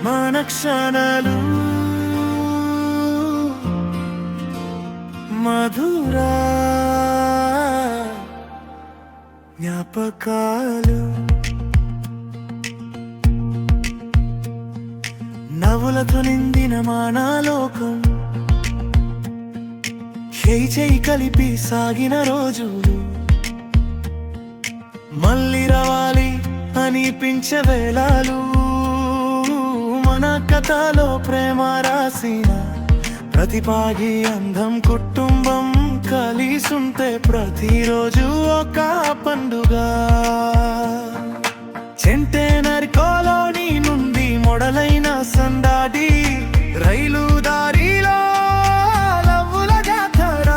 మన క్షణాలు మధురా జ్ఞాపకాలు నవ్వులతో నిండిన మానాలోకం చేయి చేయి కలిపి సాగిన రోజులు మళ్ళీ రావాలి అనిపించే వేళలు మన కథలో ప్రేమ రాసిన ప్రతిపాగి అందం కుటుంబం కలిసుంటే ప్రతిరోజు ఒక పండుగ చెంటేనర్ కాలనీ నుండి మొడలైన సందాడి రైలు దారిలో లవ్వుల జాతర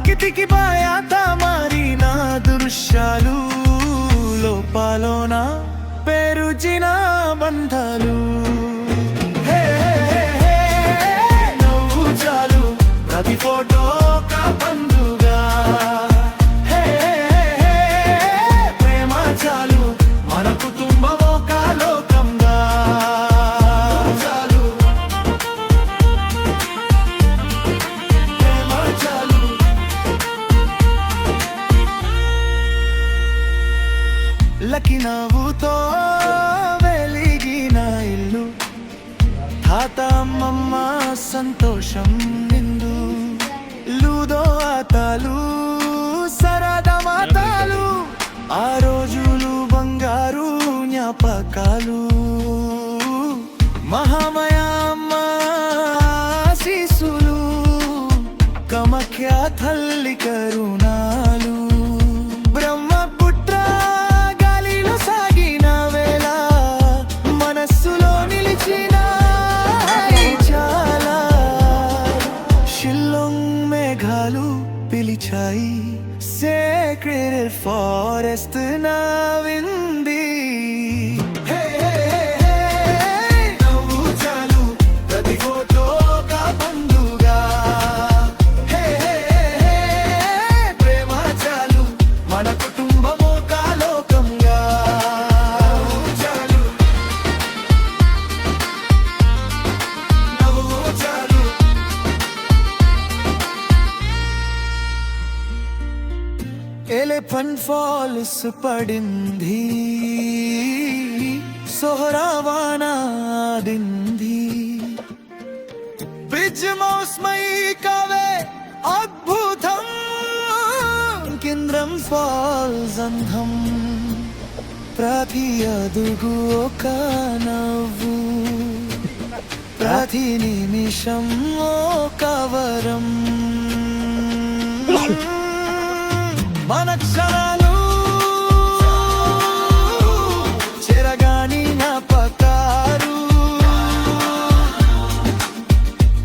కిటికీ బాయాత మారిన దృశ్యాలు లోపాలోన పెరుచిన బంధాలు నవ్వు చాలు ప్రతి ఫోటో ఒక పండుగ ప్రేమ చాలు మన కుటుంబం ఒక లోకంగా చాలు ప్రేమ చాలు లకి నవ్వుతో వెలిగిన ఇల్లు తాత అమ్మమ్మ సంతోషం నిండు లూదో ఆటలు సరదా మాటలు ఆ రోజులు బంగారు జ్ఞాపకాలు మహామయ అమ్మ ఆశీస్సులు కమఖ్య తల్లి కరుణాలు బ్రహ్మపుత్ర గాలిలో సాగిన వేళ మనస్సులో నిలిచిన చాలా షిల్లాంగ్ మేఘాలు పిలిచాయి సేక్రెడ్ ఫారెస్ట్ నవ్వింది నవ్వు చాలు ప్రతి ఫోటో ఒక పండుగ ప్రేమ చాలు మన కుటుంబం ఒక లోకంగా చాలు నవ్వు చాలు ఎలిఫెంట్ ఫాల్స్ పడింది సోహరావానాడింది బ్రిడ్జ్ మౌస్మై కవే అద్భుతం కేంద్రం ఫాల్స్ అందం ప్రతి అదుగు ఒక నవ్వు ప్రతి నిమిషం ఒక వరం మన క్షణాలు చెరగాని జ్ఞాపకాలు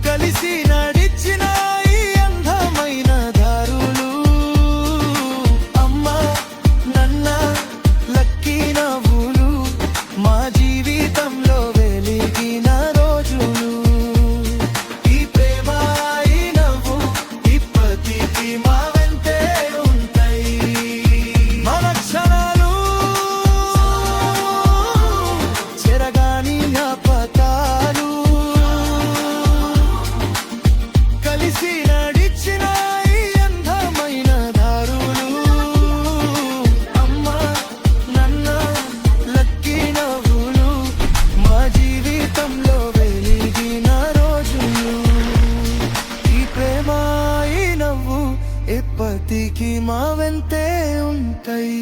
కలిసి నడిచిన ఈ అందమైన దారులు అమ్మ నాన్న లక్కీ నవ్వులు మా జీవితంలో వెలిగిన రోజులు ఈ ప్రేమ ఈ నవ్వు ఇప్పటికీ మా వెంటే ఉంటాయి మన క్షణాలు చెరగాని జ్ఞాపకాలు కలిసి నడిచిన ఈ అందమైన దారులు అమ్మ నాన్న లక్కీ నవ్వులు మా జీవితంలో వెలిగిన రోజులు ఈ ప్రేమ ఈ నవ్వు ఇప్పటికీ మా వెంటే ఉంటాయి.